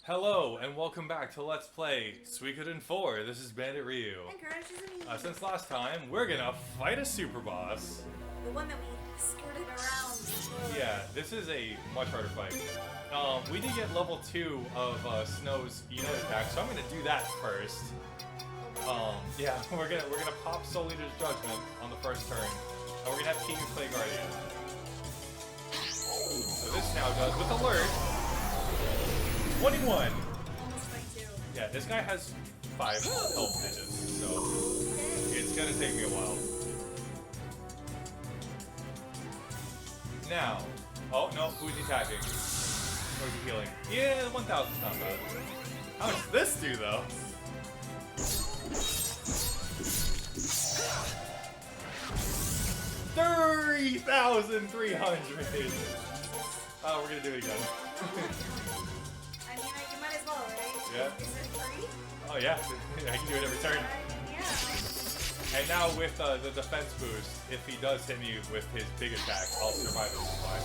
Hello and welcome back to Let's Play Suikoden 4. This is Bandit Ryu. And Courage is me. Since last time, we're gonna fight a super boss. The one that we skirted around before. Yeah, this is a much harder fight. We did get level 2 of Snow's unit attack, so I'm gonna do that first. Yeah, we're gonna pop Soul Leader's Judgment on the first turn, and we're gonna have King play Guardian. So this now does with alert 21. Almost like 2. Yeah, this guy has 5 health digits, so it's gonna take me a while. Now, oh no, who's he attacking? Or is he healing? Yeah, 1,000's not bad. How much does this do though? $3,300. Oh, we're gonna do it again. I mean, you might as well, right? Yeah. Is it free? Oh yeah, I can do it every turn. Yeah. And now with the defense boost, if he does hit me with his big attack, I'll survive it just fine.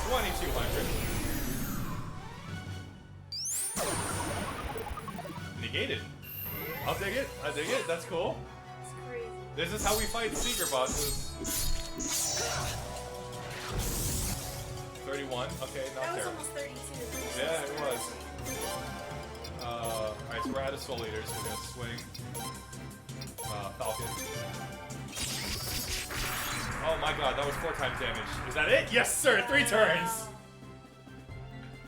2,200. Negated. I'll dig it. I dig it. That's cool. It's crazy. This is how we fight secret bosses. 31. Okay, not That was terrible. almost 32. Yeah, it was. Alright, so we're out of Soul Leaders. So we're gonna swing. Falcon. Oh my god, that was 4 times damage. Is that it? Yes, sir! 3 turns!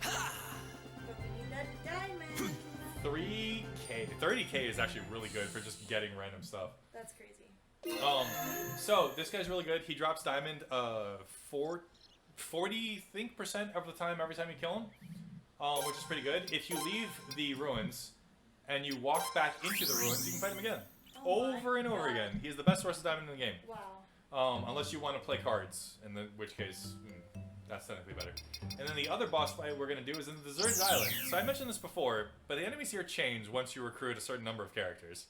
But we need that diamond. 3k. 30k is actually really good for just getting random stuff. That's crazy. So this guy's really good. He drops diamond 40 percent of the time every time you kill him, which is pretty good. If you leave the ruins and you walk back into the ruins, you can fight him again, over and over again. He's the best source of diamond in the game. Wow. Unless you want to play cards, in which case that's technically better. And then the other boss fight we're gonna do is in the Deserted Island. So I mentioned this before, but the enemies here change once you recruit a certain number of characters.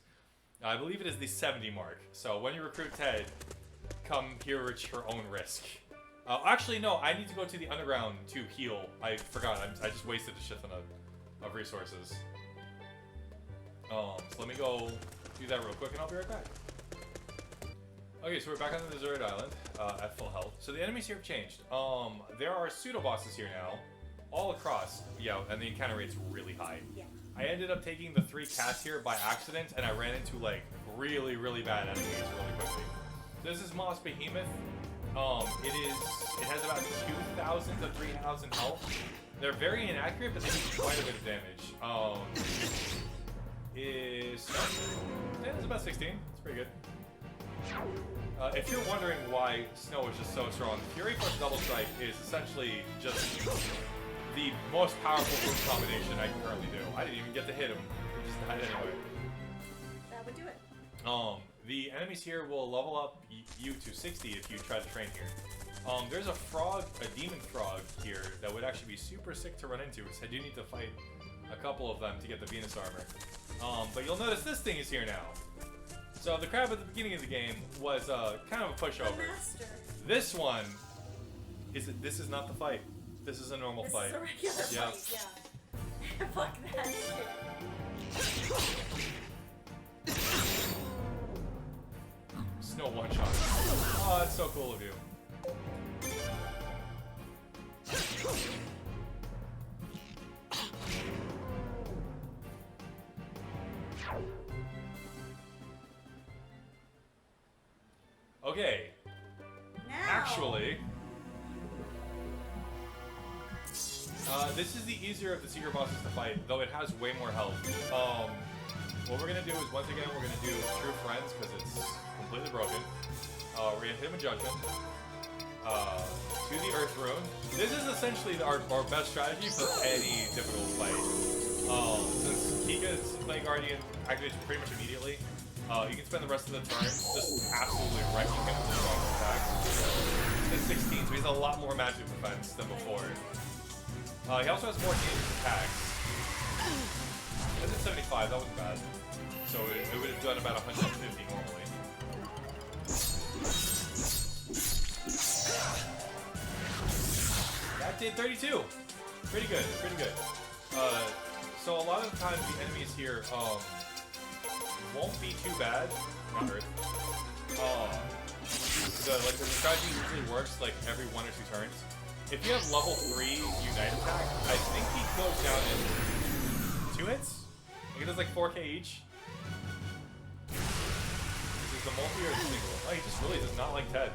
I believe it is the 70 mark. So when you recruit Ted, come here at your own risk. Actually, no, I need to go to the underground to heal. I forgot. I just wasted a shit ton of resources. So let me go do that real quick, and I'll be right back. Okay, so we're back on the deserted island at full health. So the enemies here have changed. There are pseudo-bosses here now, all across. Yeah, and the encounter rate's really high. Yeah. I ended up taking the 3 cats here by accident, and I ran into, like, really, really bad enemies really quickly. This is Moss Behemoth. It has about 2,000 to 3,000 health. They're very inaccurate, but they do quite a bit of damage. Yeah, it's about 16. It's pretty good. If you're wondering why Snow is just so strong, Fury plus Double Strike is essentially just the most powerful move combination I can currently do. I didn't even get to hit him. He just died anyway. That would do it. The enemies here will level up you to 60 if you try to train here. There's a frog, a demon frog here that would actually be super sick to run into, because I do need to fight a couple of them to get the Venus armor. But you'll notice this thing is here now. So the crab at the beginning of the game was kind of a pushover. The master. This one this is not the fight. This is a normal fight. This is a regular fight, yeah. Fuck that shit. Snow one-shot. Oh, that's so cool of you. Okay. Now. Actually, this is the easier of the secret bosses to fight, though it has way more health. What we're gonna do is, once again, we're gonna do True Friends, because it's completely broken. We're gonna hit him with Judgment. To the Earth Rune. This is essentially our best strategy for any difficult fight. Since Kika's playing Guardian activates pretty much immediately, you can spend the rest of the turn just absolutely wrecking him with strong attacks. It's 16, so he has a lot more magic defense than before. He also has more dangerous attacks. That's at 75, that wasn't bad. So it would have done about 150 normally. That did 32. Pretty good, pretty good. So a lot of the times the enemies here won't be too bad. Not Earth. The strategy usually works like every 1 or 2 turns. If you have level 3 Unite attack, I think he goes down in 2 hits. I think it does like 4k each. This is the multi or the single. Oh, he just really does not like Ted.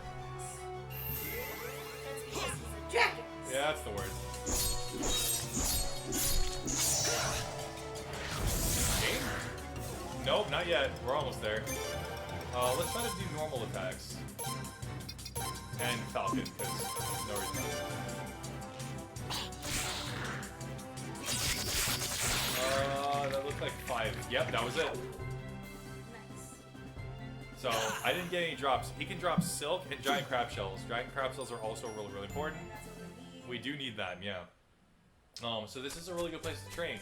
That's because he's a jackass. Yeah, that's the word. Game? Nope, not yet. We're almost there. Let's try to do normal attacks. And Falcon, because no reason not. That looked like 5. Yep, that was it. Nice. So, I didn't get any drops. He can drop Silk and Giant Crab Shells. Giant Crab Shells are also really, really important. And that's what we need. We do need them, yeah. So this is a really good place to train.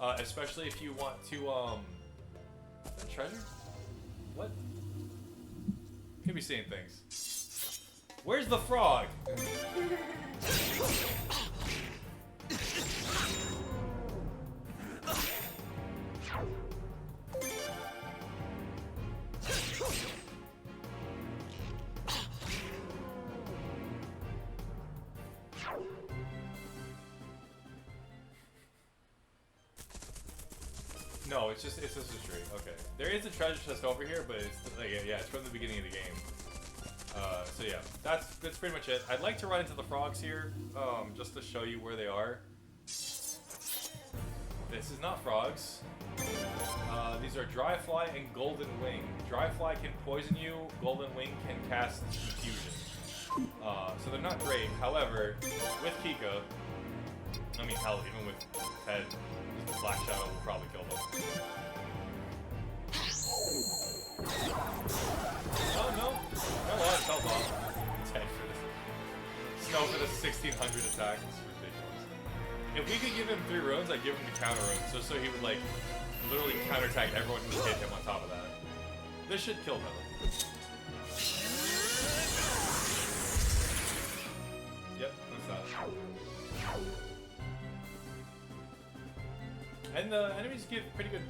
Especially if you want to, treasure? What? Could be seeing things. Where's the frog? No, it's just a streak. Okay. There is a treasure chest over here, but it's like, yeah, it's from the beginning of the game. So yeah, that's pretty much it. I'd like to run into the frogs here, just to show you where they are. This is not frogs. These are Dry Fly and Golden Wing. Dry Fly can poison you, Golden Wing can cast confusion. So they're not great. However, with Kika, I mean, hell, even with Ted, the Black Shadow will probably kill them. Oh no! Got a lot of health off. 10 for this. Snow for the 1600 attack. It's ridiculous. If we could give him 3 runes, I'd give him the counter runes, just so he would like literally counterattack everyone who hit him on top of that. This should kill them. Yep, that's that. And the enemies give pretty good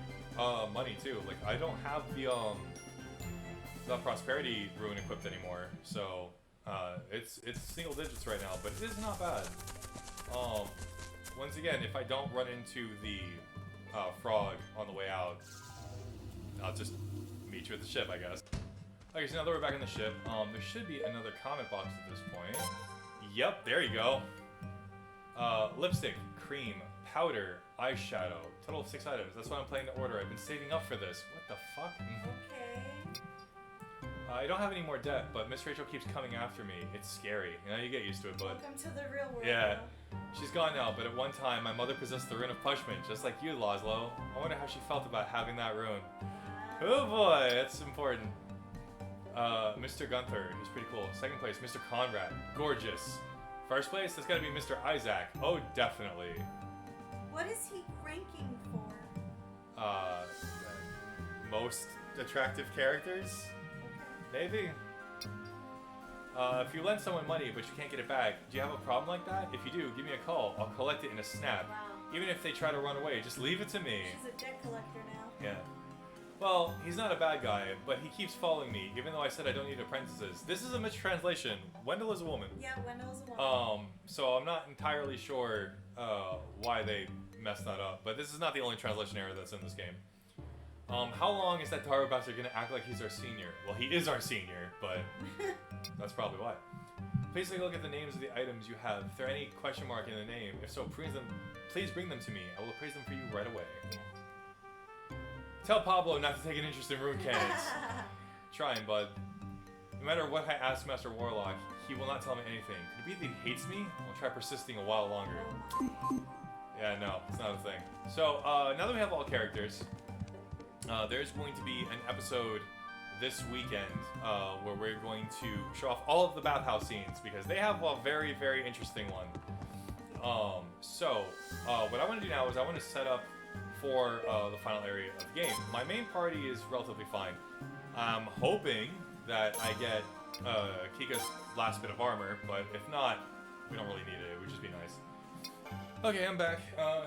money too. Like I don't have the prosperity rune equipped anymore, so it's single digits right now, but it is not bad. Once again, if I don't run into the frog on the way out, I'll just meet you at the ship, I guess. Okay, so now that we're back in the ship, there should be another comment box at this point. Yep, there you go. Lipstick, cream, powder, eyeshadow. Total of 6 items. That's why I'm playing the order. I've been saving up for this. What the fuck? Okay. I don't have any more debt, but Miss Rachel keeps coming after me. It's scary. You know, you get used to it, but... Welcome to the real world. Yeah. Now. She's gone now, but at one time, my mother possessed the Rune of Punishment, just like you, Laszlo. I wonder how she felt about having that rune. Oh boy, that's important. Mr. Gunther, he's pretty cool. Second place, Mr. Conrad, gorgeous. First place, that's gotta be Mr. Isaac. Oh, definitely. What is he ranking for? Most attractive characters? Maybe? If you lend someone money but you can't get it back, do you have a problem like that? If you do, give me a call. I'll collect it in a snap. Wow. Even if they try to run away, just leave it to me. She's a debt collector now. Yeah. Well, he's not a bad guy, but he keeps following me, even though I said I don't need apprentices. This is a mistranslation. Wendell is a woman. Yeah, Wendell's a woman. So I'm not entirely sure why they messed that up, but this is not the only translation error that's in this game. How long is that Taro bastard gonna act like he's our senior? Well, he is our senior, but that's probably why. Please take a look at the names of the items you have. If there are any question mark in the name, if so, please bring them to me. I will appraise them for you right away. Yeah. Tell Pablo not to take an interest in rune cannons. Trying, bud. No matter what I ask Master Warlock, he will not tell me anything. Could it be that he hates me? I'll try persisting a while longer. Yeah, no, it's not a thing. So, now that we have all characters, there's going to be an episode this weekend where we're going to show off all of the bathhouse scenes because they have a very, very interesting one. What I want to do now is I want to set up for the final area of the game. My main party is relatively fine. I'm hoping that I get Kika's last bit of armor, but if not, we don't really need it. It would just be nice. Okay, I'm back.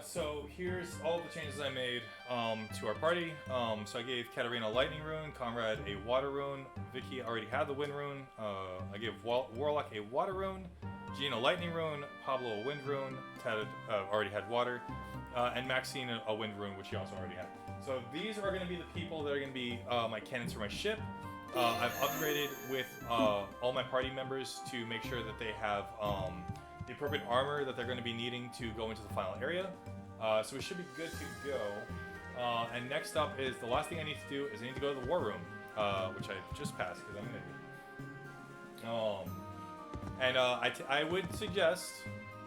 So here's all the changes I made to our party. So I gave Katarina a lightning rune, Conrad a water rune, Vicky already had the wind rune. I gave Warlock a water rune, Jean a lightning rune, Pablo a wind rune, Tad already had water, and Maxine a wind rune, which he also already had. So these are going to be the people that are going to be my cannons for my ship. I've upgraded with all my party members to make sure that they have the appropriate armor that they're going to be needing to go into the final area. So we should be good to go. And next up is the last thing I need to do is I need to go to the war room, which I just passed because I'm an idiot. I would suggest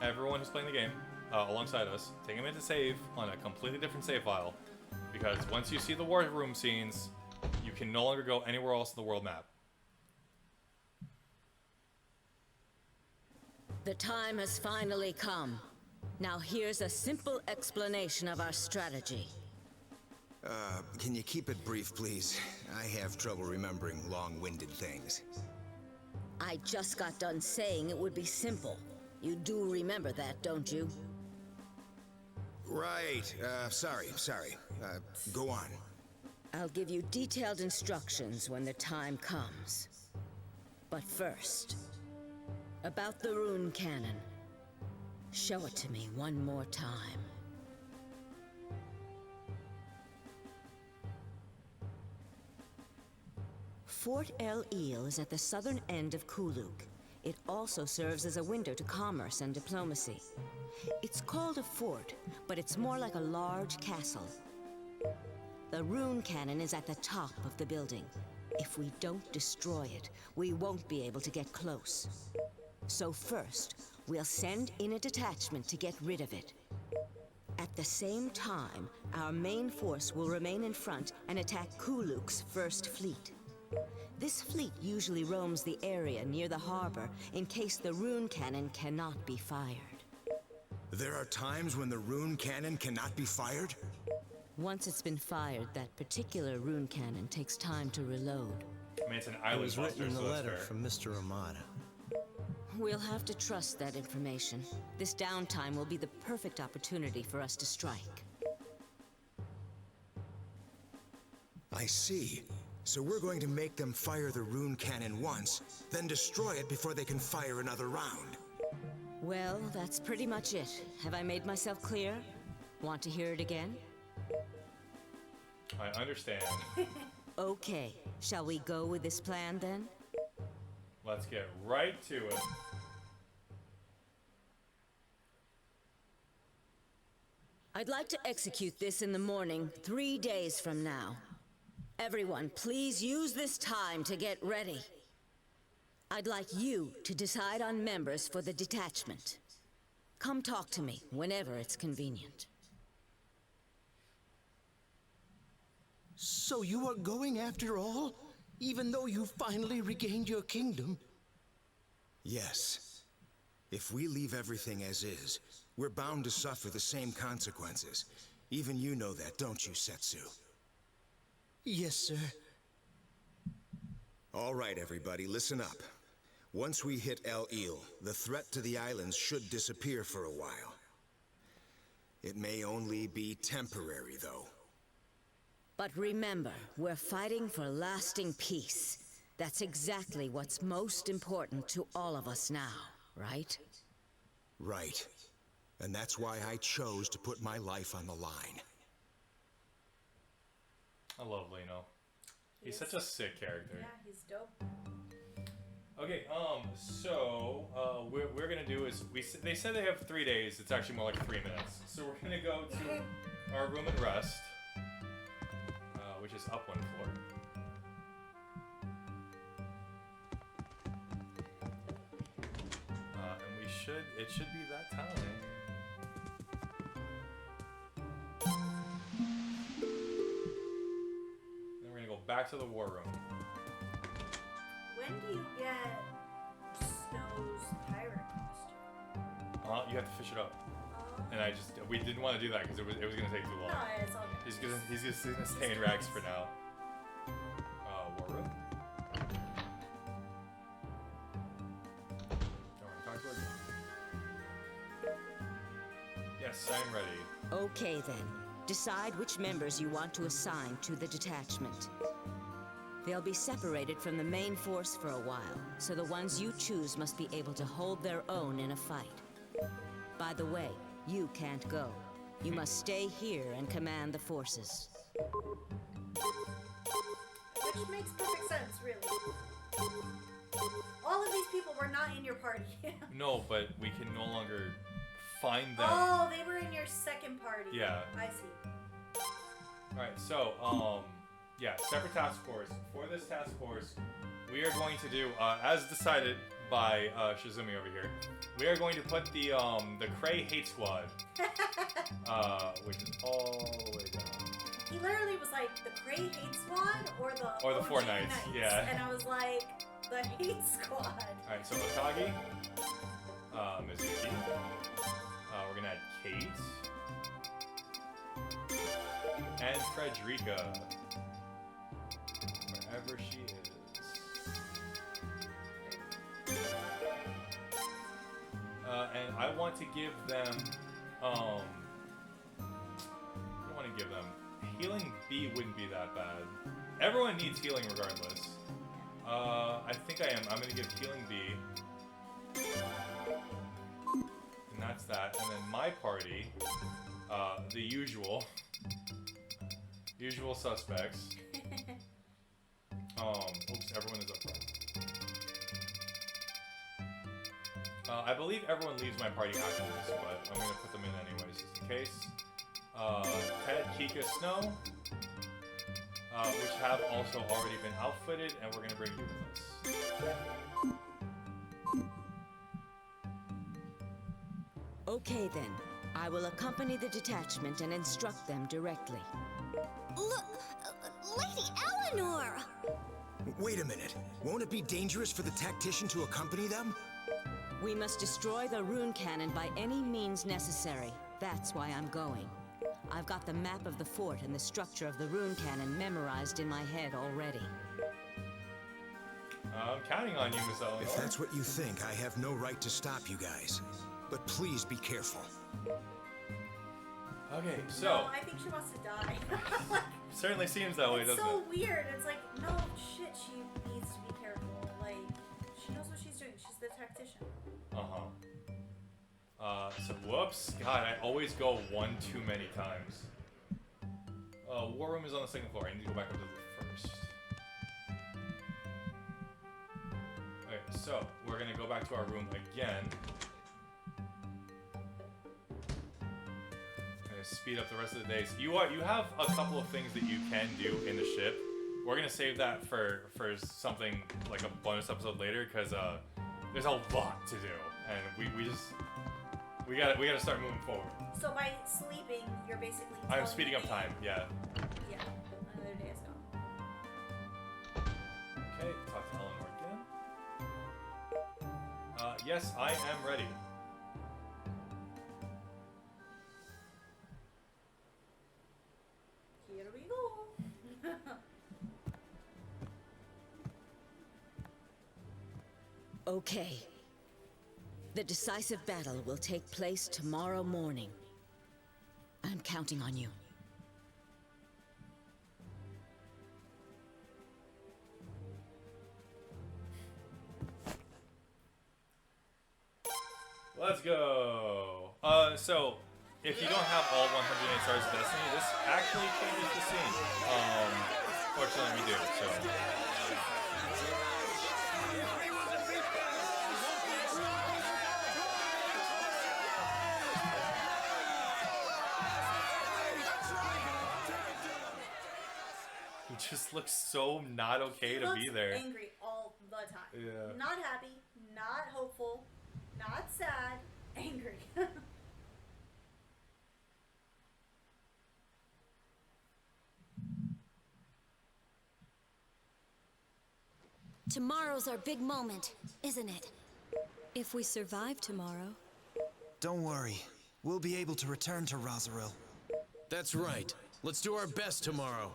everyone who's playing the game alongside us take a minute to save on a completely different save file, because once you see the war room scenes, you can no longer go anywhere else in the world map. The time has finally come. Now here's a simple explanation of our strategy. Can you keep it brief, please? I have trouble remembering long-winded things. I just got done saying it would be simple. You do remember that, don't you? Right, sorry. Go on. I'll give you detailed instructions when the time comes. But first, about the rune cannon. Show it to me one more time. Fort El Eel is at the southern end of Kuluk. It also serves as a window to commerce and diplomacy. It's called a fort, but it's more like a large castle. The rune cannon is at the top of the building. If we don't destroy it, we won't be able to get close. So first, we'll send in a detachment to get rid of it. At the same time, our main force will remain in front and attack Kuluk's first fleet. This fleet usually roams the area near the harbor in case the rune cannon cannot be fired. There are times when the rune cannon cannot be fired? Once it's been fired, that particular rune cannon takes time to reload. I mean, it's an It island was buster, written in so the that's letter fair. from Mr. Ramada. We'll have to trust that information. This downtime will be the perfect opportunity for us to strike. I see. So we're going to make them fire the rune cannon once, then destroy it before they can fire another round. Well, that's pretty much it. Have I made myself clear? Want to hear it again? I understand. Okay, shall we go with this plan then? Let's get right to it. I'd like to execute this in the morning, 3 days from now. Everyone, please use this time to get ready. I'd like you to decide on members for the detachment. Come talk to me whenever it's convenient. So you are going after all? Even though you finally regained your kingdom? Yes. If we leave everything as is, we're bound to suffer the same consequences. Even you know that, don't you, Setsu? Yes, sir. All right, everybody, listen up. Once we hit El Eel, the threat to the islands should disappear for a while. It may only be temporary, though. But remember, we're fighting for lasting peace. That's exactly what's most important to all of us now, right? Right. And that's why I chose to put my life on the line. I love Lino. He's such a sick character. Yeah, he's dope. Okay, so we're gonna do is they said they have 3 days. It's actually more like 3 minutes. So we're gonna go to our room and rest, which is up 1 floor. And it should be that time. Then we're gonna go back to the war room. When do you get Snow's pirate costume? You have to fish it up. Oh. And we didn't want to do that because it was gonna take too long. No, it's all good. He's just gonna stay in rags for now. War room. Yes, I'm ready. Okay then. Decide which members you want to assign to the detachment. They'll be separated from the main force for a while, so the ones you choose must be able to hold their own in a fight. By the way, you can't go. You must stay here and command the forces. Which makes perfect sense, really. All of these people were not in your party. No, but we can no longer find them. Oh, they were in your second party. Yeah. I see. Alright, so, yeah, separate task force. For this task force, we are going to do, as decided by Shizumi over here, we are going to put the Cray Hate Squad, which is all the way down. He literally was like, the Cray Hate Squad or the Or the OG Four Knights, yeah. And I was like, the Hate Squad. Alright, so Okagi, Mizuki, we're gonna add Kate, and Frederica, wherever she is. And I want to give them, what do I want to give them? Healing B wouldn't be that bad. Everyone needs healing regardless. I think I am. I'm gonna give healing B. And that's that. And then my party, the usual suspects. Oops, everyone is up front. I believe everyone leaves my party after this, but I'm gonna put them in anyways, just in case. Ted, Kika, Snow, which have also already been outfitted, and we're gonna bring you with us. Okay then. I will accompany the detachment and instruct them directly. Look, Lady Eleanor! Wait a minute. Won't it be dangerous for the tactician to accompany them? We must destroy the rune cannon by any means necessary. That's why I'm going. I've got the map of the fort and the structure of the rune cannon memorized in my head already. I'm counting on you, Miss Eleanor. If that's what you think, I have no right to stop you guys. But please be careful. Okay, so... No, I think she wants to die. Like, certainly seems that way, it's doesn't so it? weird. It's like, no, shit, she needs to be careful. Like, she knows what she's doing. She's the tactician. So whoops. God, I always go one too many times. War room is on the second floor. I need to go back up to the first. Okay, so we're gonna go back to our room again. Gonna speed up the rest of the day. So you have a couple of things that you can do in the ship. We're gonna save that for something like a bonus episode later, because there's a lot to do, and we gotta start moving forward. So by sleeping, you're basically I'm speeding up time, yeah. Yeah, another day is gone. Okay, talk to Eleanor again. Yes, I am ready. Here we go. Okay. The decisive battle will take place tomorrow morning. I'm counting on you. Let's go. So if you don't have all 108 stars of Destiny, this actually changes the scene. Fortunately, we do. So. He just looks so not okay He to looks be there. angry all the time. Yeah. Not happy, not hopeful, not sad, angry. Tomorrow's our big moment, isn't it? If we survive tomorrow. Don't worry. We'll be able to return to Rosaril. That's right. Let's do our best tomorrow.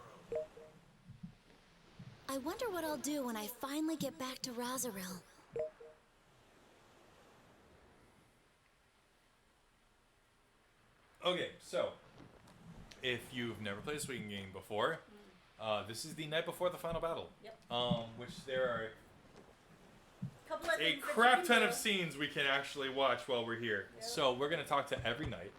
I wonder what I'll do when I finally get back to Rosaril. Okay, so if you've never played a Suikoden game before, this is the night before the final battle. Yep. Which there are Couple of a things that crap you ton can of do. scenes we can actually watch while we're here. Yep. So we're gonna talk to every knight.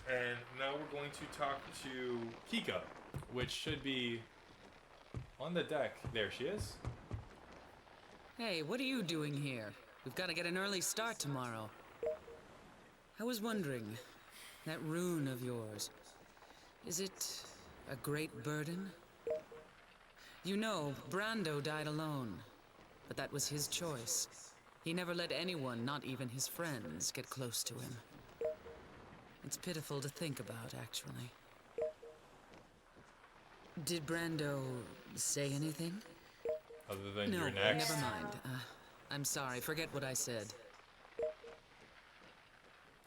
And now we're going to talk to Kika, which should be on the deck. There she is. Hey, what are you doing here? We've got to get an early start tomorrow. I was wondering, that rune of yours, is it a great burden? You know, Brando died alone, but that was his choice. He never let anyone, not even his friends, get close to him. It's pitiful to think about, actually. Did Brando say anything? Other than No, you're next. never mind. I'm sorry, forget what I said.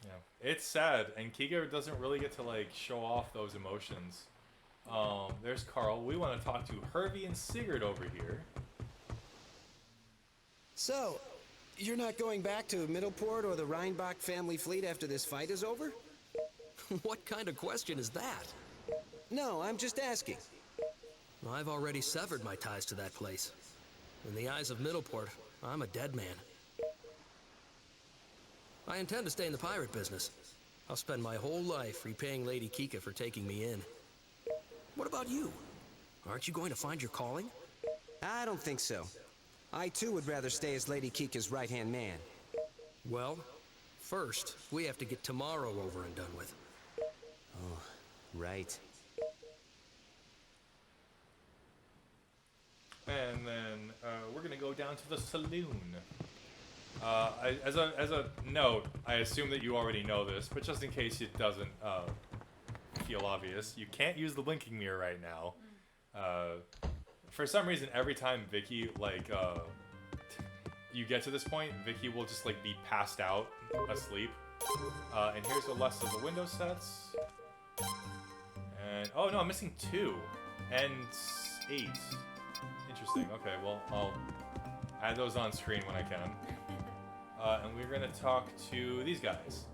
Yeah. It's sad, and Kika doesn't really get to like show off those emotions. There's Carl. We want to talk to Hervey and Sigurd over here. So, you're not going back to Middleport or the Rheinbach family fleet after this fight is over? What kind of question is that? No, I'm just asking. I've already severed my ties to that place. In the eyes of Middleport, I'm a dead man. I intend to stay in the pirate business. I'll spend my whole life repaying Lady Kika for taking me in. What about you? Aren't you going to find your calling? I don't think so. I too would rather stay as Lady Kika's right-hand man. Well, first, we have to get tomorrow over and done with. Oh, right. And then we're gonna go down to the saloon. As a note, I assume that you already know this, but just in case it doesn't feel obvious, you can't use the blinking mirror right now. For some reason, every time Vicky you get to this point, Vicky will just like be passed out, asleep. And here's the rest of the window sets. And oh no, I'm missing 2 and 8. Interesting. Okay, well I'll add those on screen when I can. And we're gonna talk to these guys.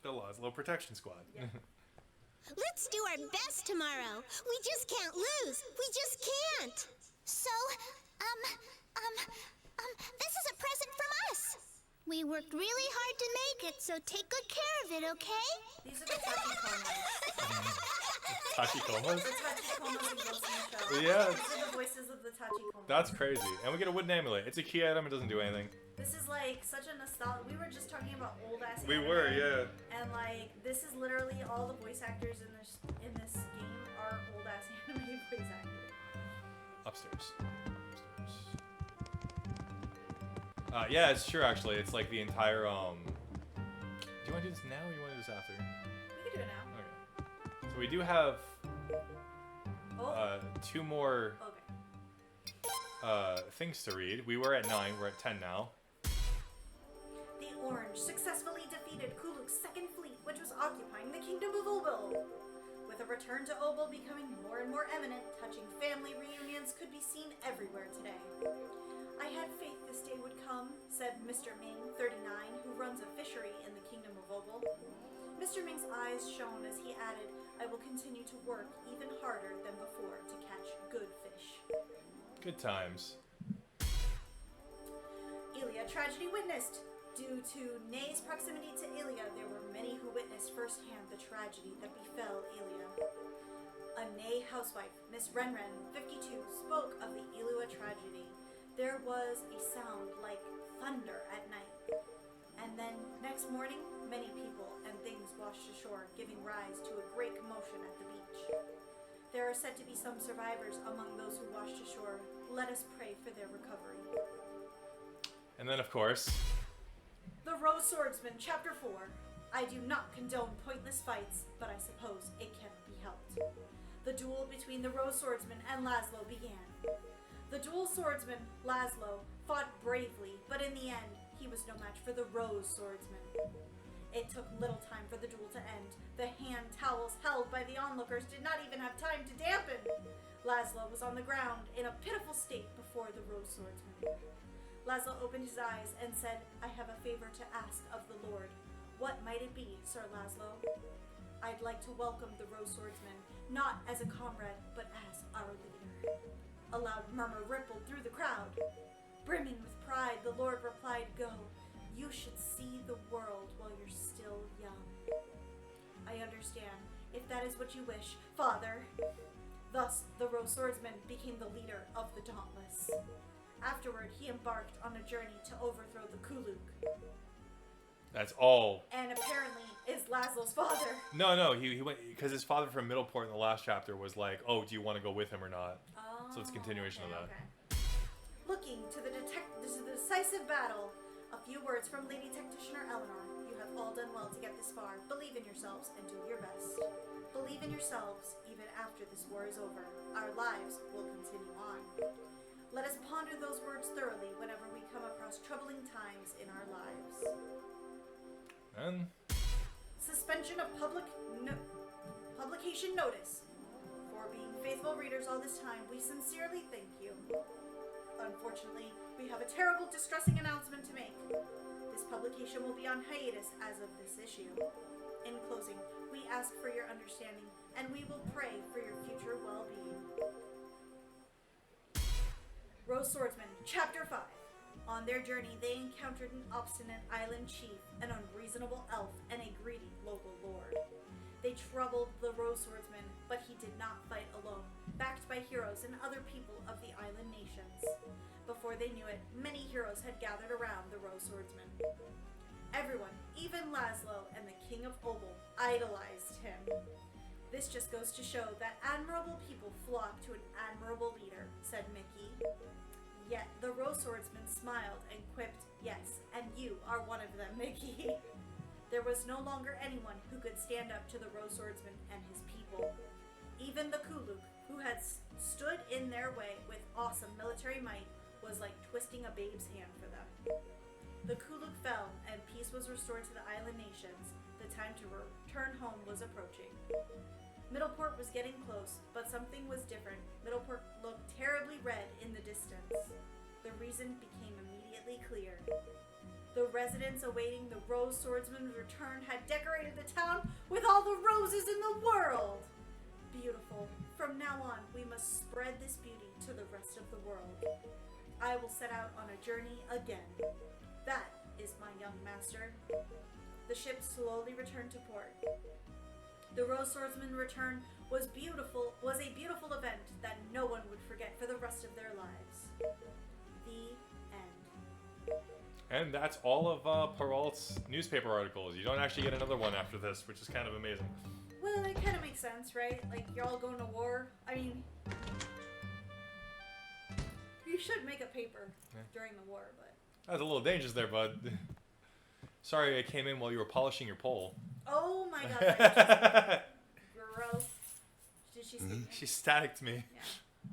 The Laszlo Protection Squad. Let's do our best tomorrow. We just can't lose. We just can't. So, this is a present from us. We worked really hard to make it, so take good care of it, okay? These are the Tachikomas. Tachikomas? The Tachikomas in Ghost in the Shell. Yeah. These are the voices of the Tachikomas. That's crazy. And we get a wooden amulet. It's a key item, it doesn't do anything. This is like such a nostalgia. We were just talking about old ass. We anime, were, yeah. And like this is literally all the voice actors in this game are old ass anime voice actors. Upstairs. Yeah, it's true actually. It's like the entire do you want to do this now or you want to do this after? We can do it now. Okay. So we do have 2 more things to read. We were at 9, we're at 10 now. The Orange successfully defeated Kuluk's second fleet, which was occupying the kingdom of Obel. With a return to Obel becoming more and more eminent, touching family reunions could be seen everywhere today. I had faith this day would come, said Mr. Ming, 39, who runs a fishery in the kingdom of Obel. Mr. Ming's eyes shone as he added, I will continue to work even harder than before to catch good fish. Good times. Ilia tragedy witnessed. Due to Nay's proximity to Ilia, there were many who witnessed firsthand the tragedy that befell Ilia. A Nay housewife, Miss Renren, 52, spoke of the Ilia tragedy. There was a sound like thunder at night. And then, next morning, many people and things washed ashore, giving rise to a great commotion at the beach. There are said to be some survivors among those who washed ashore. Let us pray for their recovery. And then, of course, The Rose Swordsman, Chapter 4. I do not condone pointless fights, but I suppose it cannot be helped. The duel between the Rose Swordsman and Laszlo began. The dual swordsman, Laszlo, fought bravely, but in the end, he was no match for the Rose Swordsman. It took little time for the duel to end. The hand towels held by the onlookers did not even have time to dampen. Laszlo was on the ground in a pitiful state before the Rose Swordsman. Laszlo opened his eyes and said, "I have a favor to ask of the Lord. What might it be, Sir Laszlo?" "I'd like to welcome the Rose Swordsman, not as a comrade, but as our leader." A loud murmur rippled through the crowd. Brimming with pride, the Lord replied, "Go. You should see the world while you're still young." "I understand, if that is what you wish, Father." Thus, the Rose Swordsman became the leader of the Dauntless. Afterward, he embarked on a journey to overthrow the Kuluk. That's all. And apparently is Laszlo's father. No, he went because his father from Middleport in the last chapter was like, "Oh, do you want to go with him or not?" Oh, so it's a continuation of that. Okay. Looking to the decisive battle, a few words from Lady Tacticianer Eleanor. "You have all done well to get this far. Believe in yourselves and do your best. Believe in yourselves even after this war is over. Our lives will continue on. Let us ponder those words thoroughly whenever we come across troubling times in our lives." And Suspension of publication notice. For being faithful readers all this time, we sincerely thank you. Unfortunately, we have a terrible, distressing announcement to make. This publication will be on hiatus as of this issue. In closing, we ask for your understanding, and we will pray for your future well-being. Rose Swordsman, Chapter 5. On their journey, they encountered an obstinate island chief, an unreasonable elf, and a greedy local lord. They troubled the Rose Swordsman, but he did not fight alone, backed by heroes and other people of the island nations. Before they knew it, many heroes had gathered around the Rose Swordsman. Everyone, even Laszlo and the King of Obel, idolized him. "This just goes to show that admirable people flock to an admirable leader," said Mickey. Yet the Rose Swordsman smiled and quipped, "Yes, and you are one of them, Mickey." There was no longer anyone who could stand up to the Rose Swordsman and his people. Even the Kuluk, who had stood in their way with awesome military might, was like twisting a babe's hand for them. The Kuluk fell, and peace was restored to the island nations. The time to return home was approaching. Middleport was getting close, but something was different. Middleport looked terribly red in the distance. The reason became immediately clear. The residents awaiting the Rose Swordsman's return had decorated the town with all the roses in the world. Beautiful. From now on, we must spread this beauty to the rest of the world. I will set out on a journey again. That is my young master. The ship slowly returned to port. The Rose Swordsman's return was a beautiful event that no one would forget for the rest of their lives. The end. And that's all of Perrault's newspaper articles. You don't actually get another one after this, which is kind of amazing. Well, it kind of makes sense, right? Like, you're all going to war. I mean, you should make a paper during the war, but... That's a little dangerous there, bud. Sorry I came in while you were polishing your pole. Oh my god. Gross. Did she see me? She staticked me. Yeah.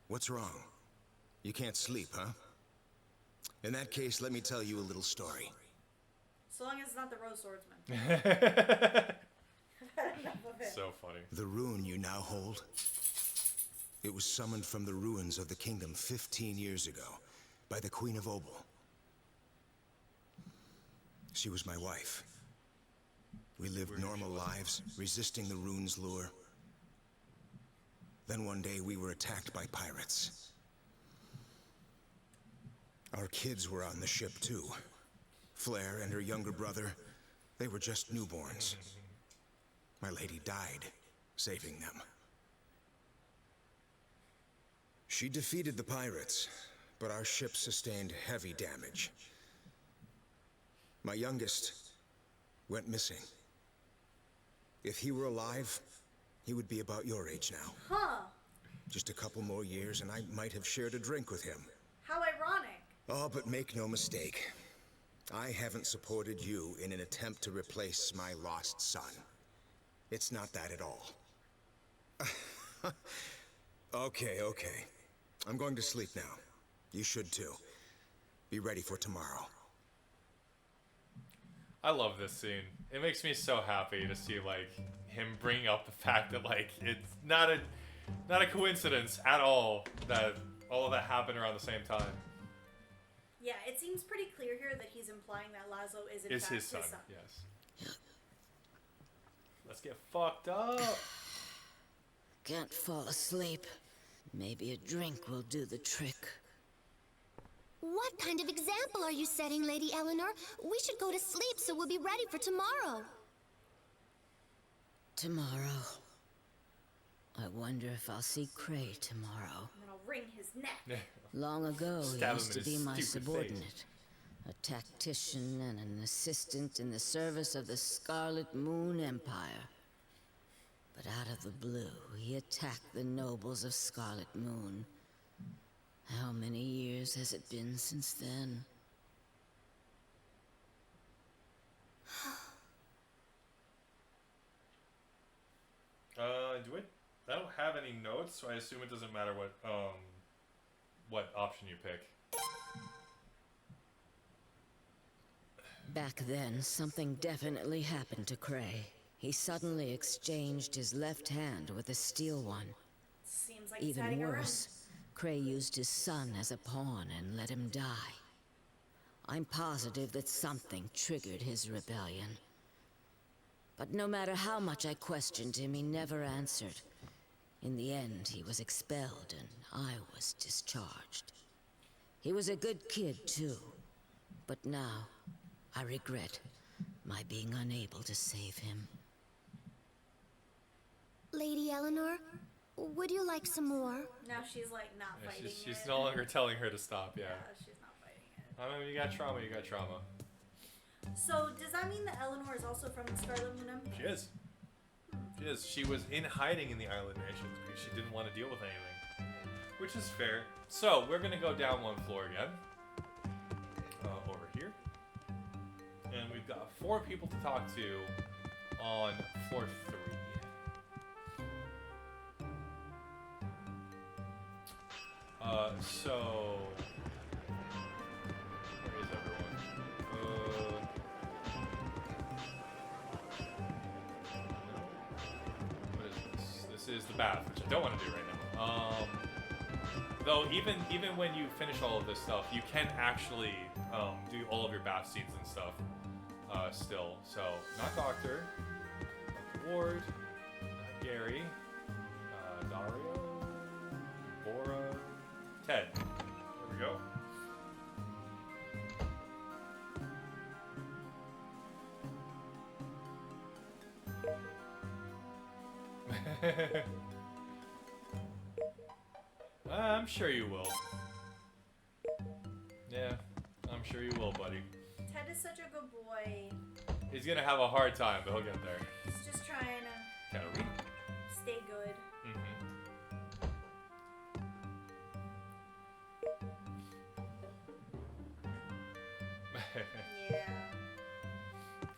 What's wrong? You can't sleep, huh? In that case, let me tell you a little story. So long as it's not the Rose Swordsman. Enough of it. So funny. The rune you now hold, it was summoned from the ruins of the kingdom 15 years ago by the Queen of Obel. She was my wife. We lived normal lives, resisting the rune's lure. Then one day we were attacked by pirates. Our kids were on the ship too. Flair and her younger brother, they were just newborns. My lady died, saving them. She defeated the pirates, but our ship sustained heavy damage. My youngest went missing. If he were alive, he would be about your age now. Huh. Just a couple more years and I might have shared a drink with him. How ironic. Oh, but make no mistake. I haven't supported you in an attempt to replace my lost son. It's not that at all. Okay. I'm going to sleep now. You should too. Be ready for tomorrow. I love this scene. It makes me so happy to see, like, him bring up the fact that, like, it's not a... Not a coincidence at all that all of that happened around the same time. Yeah, it seems pretty clear here that he's implying that Lazo is in fact His son. Yes. Let's get fucked up. Can't fall asleep. Maybe a drink will do the trick. What kind of example are you setting, Lady Eleanor? We should go to sleep so we'll be ready for tomorrow. Tomorrow. I wonder if I'll see Cray tomorrow. And then I'll wring his neck. Long ago, he Stab used him to in be his my stupid subordinate. face. A tactician and an assistant in the service of the Scarlet Moon Empire. But out of the blue, he attacked the nobles of Scarlet Moon. How many years has it been since then? I don't have any notes, so I assume it doesn't matter what option you pick. Back then, something definitely happened to Cray. He suddenly exchanged his left hand with a steel one. Seems like he's Even hiding worse, Cray used his son as a pawn and let him die. I'm positive that something triggered his rebellion. But no matter how much I questioned him, he never answered. In the end, he was expelled and I was discharged. He was a good kid, too. But now, I regret my being unable to save him. Lady Eleanor, would you like some more? Now she's like not Yeah, fighting she's it. no longer telling her to stop. Yeah. She's not fighting it. I mean, you got trauma. You got trauma. So does that mean that Eleanor is also from the Scarlet Moon Empire? She is. She is. She was in hiding in the Island Nations because she didn't want to deal with anything, which is fair. So we're gonna go down one floor again, over here, and we've got 4 people to talk to on floor 3. So where is everyone? What is this? This is the bath, which I don't want to do right now. Though even when you finish all of this stuff, you can actually do all of your bath scenes and stuff still. So not Doctor, not the Ward, not Gary, Dario, Bora, Ted. There we go. I'm sure you will. Yeah, I'm sure you will, buddy. Ted is such a good boy. He's gonna have a hard time, but he'll get there. He's just trying to Gotta read. stay good. Yeah.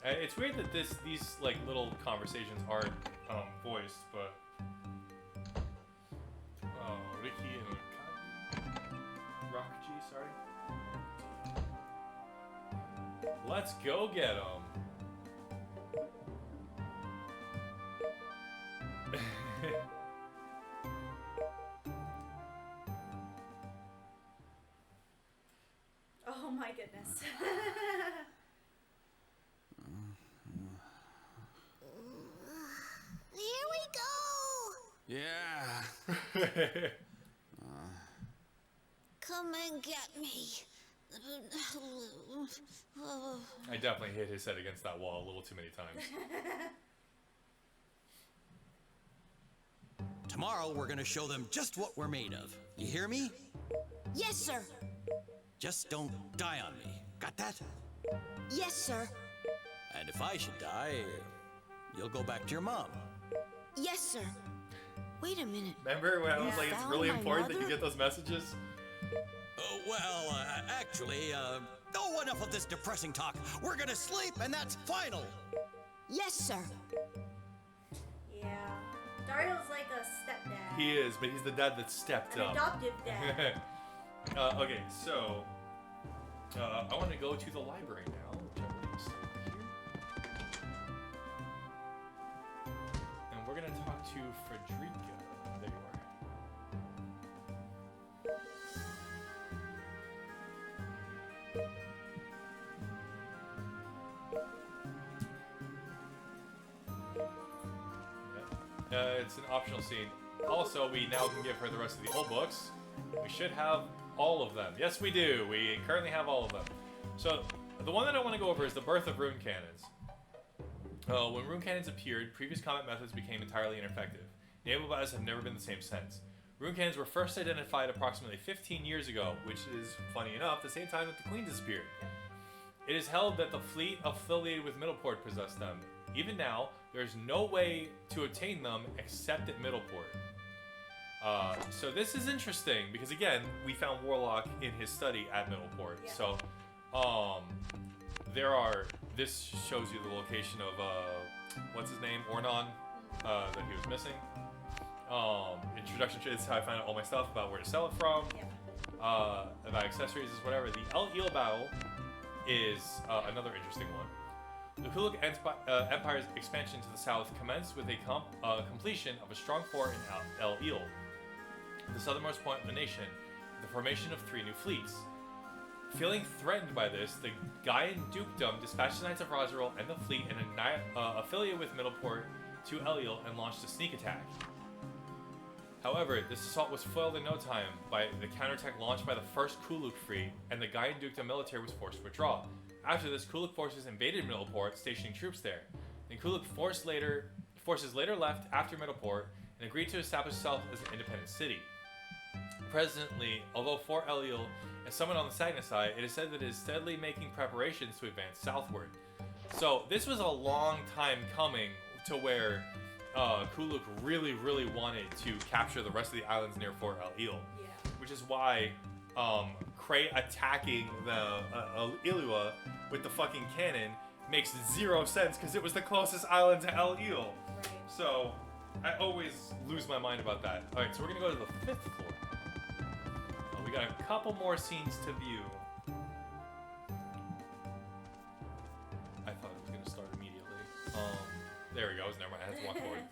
It's weird that these like little conversations aren't voiced, but Ricky and Rockji, sorry. Let's go get him. Oh my goodness. Here we go! Yeah. Come and get me. I definitely hit his head against that wall a little too many times. Tomorrow we're gonna show them just what we're made of. You hear me? Yes, sir. Just don't die on me. Got that? Yes, sir. And if I should die, you'll go back to your mom. Yes, sir. Wait a minute. Remember when I was You like, it's found really my important that you mother? get those messages? Actually, oh, enough of this depressing talk. We're gonna sleep, and that's final. Yes, sir. Yeah. Dario's like a stepdad. He is, but he's the dad that stepped An up. adoptive dad. Okay, so I want to go to the library now, which I believe is still here. And we're gonna talk to Frederica. There you are. It's an optional scene. Also, we now can give her the rest of the old books. We should have all of them. Yes, we do. We currently have all of them. So, the one that I want to go over is the birth of rune cannons. When rune cannons appeared, previous combat methods became entirely ineffective. Naval battles have never been the same since. Rune cannons were first identified approximately 15 years ago, which is, funny enough, the same time that the Queen disappeared. It is held that the fleet affiliated with Middleport possessed them. Even now, there is no way to obtain them except at Middleport. So this is interesting because, again, we found Warlock in his study at Middleport. Yeah. So, this shows you the location of, what's his name? Ornon, that he was missing. Introduction to is how I found out all my stuff about where to sell it from. Yeah. About accessories is whatever. The El Eel battle is another interesting one. The Kuluk Empire's expansion to the south commenced with a completion of a strong fort in El Eel, the southernmost point of the nation, the formation of 3 new fleets. Feeling threatened by this, the Gaian Dukedom dispatched the Knights of Rosaril and the fleet and affiliated with Middleport to El Eel and launched a sneak attack. However, this assault was foiled in no time by the counterattack launched by the first Kuluk fleet, and the Gaian Dukedom military was forced to withdraw. After this, Kuluk forces invaded Middleport, stationing troops there. Then Kuluk forces later left after Middleport and agreed to establish itself as an independent city. Presently, although Fort El Eel is somewhat on the stagnant side, it is said that it is steadily making preparations to advance southward. So this was a long time coming to where Kuluk really, really wanted to capture the rest of the islands near Fort El Eel. Yeah. Which is why Krayt attacking the Ilua with the fucking cannon makes 0 sense because it was the closest island to El Eel. Right. So I always lose my mind about that. Alright, so we're gonna go to the 5th floor. We got a couple more scenes to view. I thought it was gonna start immediately. There we go. Never mind. I had to walk forward.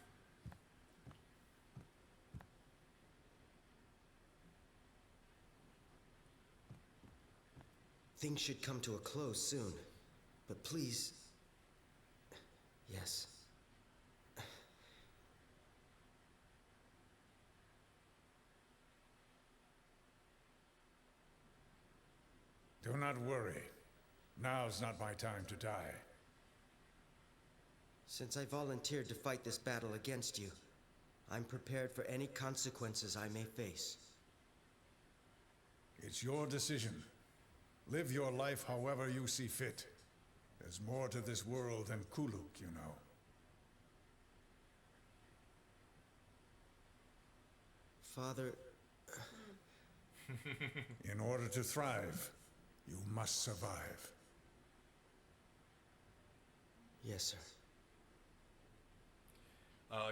Things should come to a close soon. But please... Yes. Do not worry. Now's not my time to die. Since I volunteered to fight this battle against you, I'm prepared for any consequences I may face. It's your decision. Live your life however you see fit. There's more to this world than Kuluk, you know. Father... In order to thrive, you must survive. Yes, sir.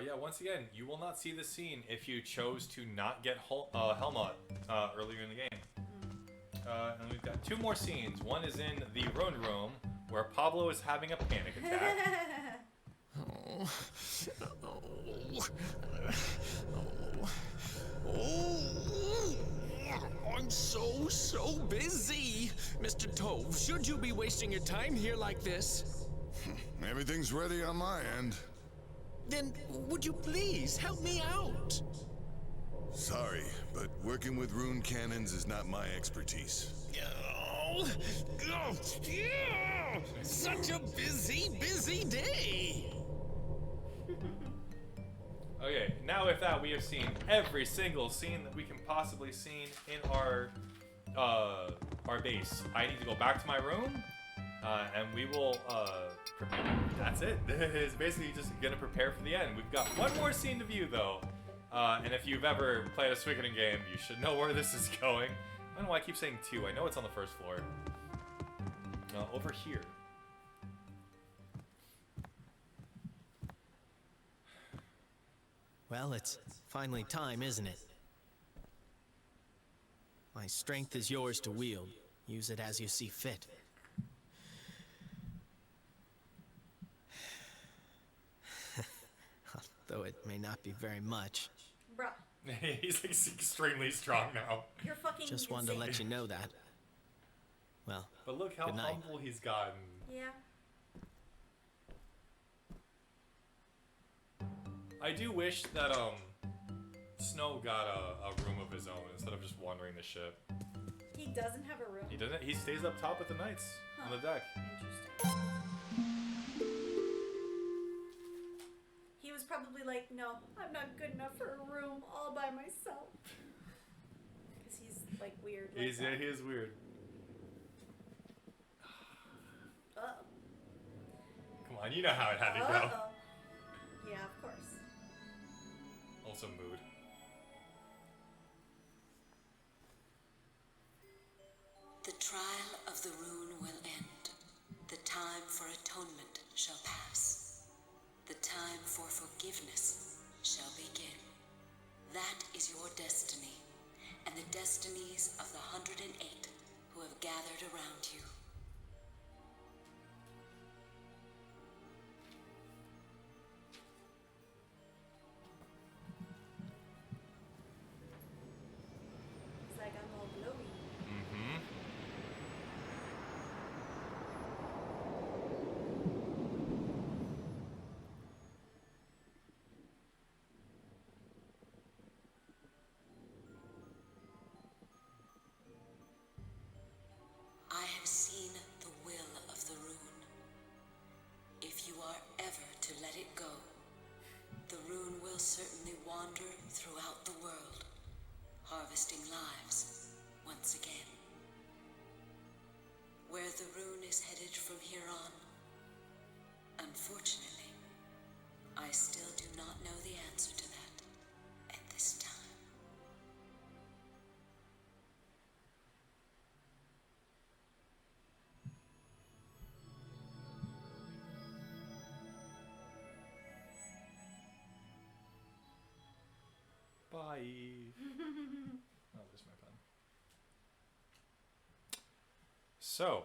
Yeah, once again, you will not see this scene if you chose to not get Helmut earlier in the game. And we've got 2 more scenes. One is in the Ruined Room, where Pablo is having a panic attack. I'm so busy. Mr. Tove, should you be wasting your time here like this? Everything's ready on my end. Then would you please help me out? Sorry, but working with rune cannons is not my expertise. Such a busy day. Okay, now with that, we have seen every single scene that we can possibly see in our base. I need to go back to my room, and we will prepare. That's it. It's basically just gonna prepare for the end. We've got one more scene to view, though. And if you've ever played a Suikoden game, you should know where this is going. I don't know why I keep saying 2. I know it's on the 1st floor. Over here. Well, it's finally time, isn't it? My strength is yours to wield. Use it as you see fit. Though it may not be very much. Bruh. He's like extremely strong now. You're fucking Just wanted to let you know that. Well, but look how humble he's gotten. Yeah. I do wish that Snow got a room of his own instead of just wandering the ship. He doesn't have a room. He doesn't. He stays up top with the knights on the deck. Interesting. He was probably like, no, I'm not good enough for a room all by myself. Because he's like weird. Like Yeah, he is weird. Uh-oh. Come on, you know how it had to go. Yeah, of course. Also mood. The trial of the rune will end. The time for atonement shall pass. The time for forgiveness shall begin. That is your destiny, and the destinies of the 108 who have gathered around you. It's like I'm all glowy. Mm-hmm. I have seen the will of the rune. If you are ever to let it go, the rune will certainly wander throughout the world, harvesting lives once again. Where the rune is headed from here on, unfortunately, I still do not know the answer to that at this time. Bye. Oh, there's my pen. So,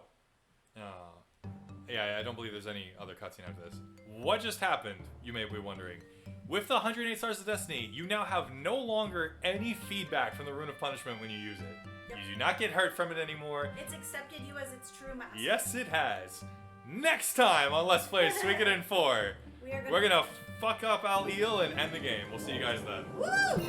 yeah, I don't believe there's any other cutscene after this. What just happened, you may be wondering. With the 108 Stars of Destiny, you now have no longer any feedback from the Rune of Punishment when you use it. Yep. You do not get hurt from it anymore. It's accepted you as its true master. Yes, it has. Next time on Let's Play Suikoden 4, we're gonna fuck up Al Eel and end the game. We'll see you guys then. Woo!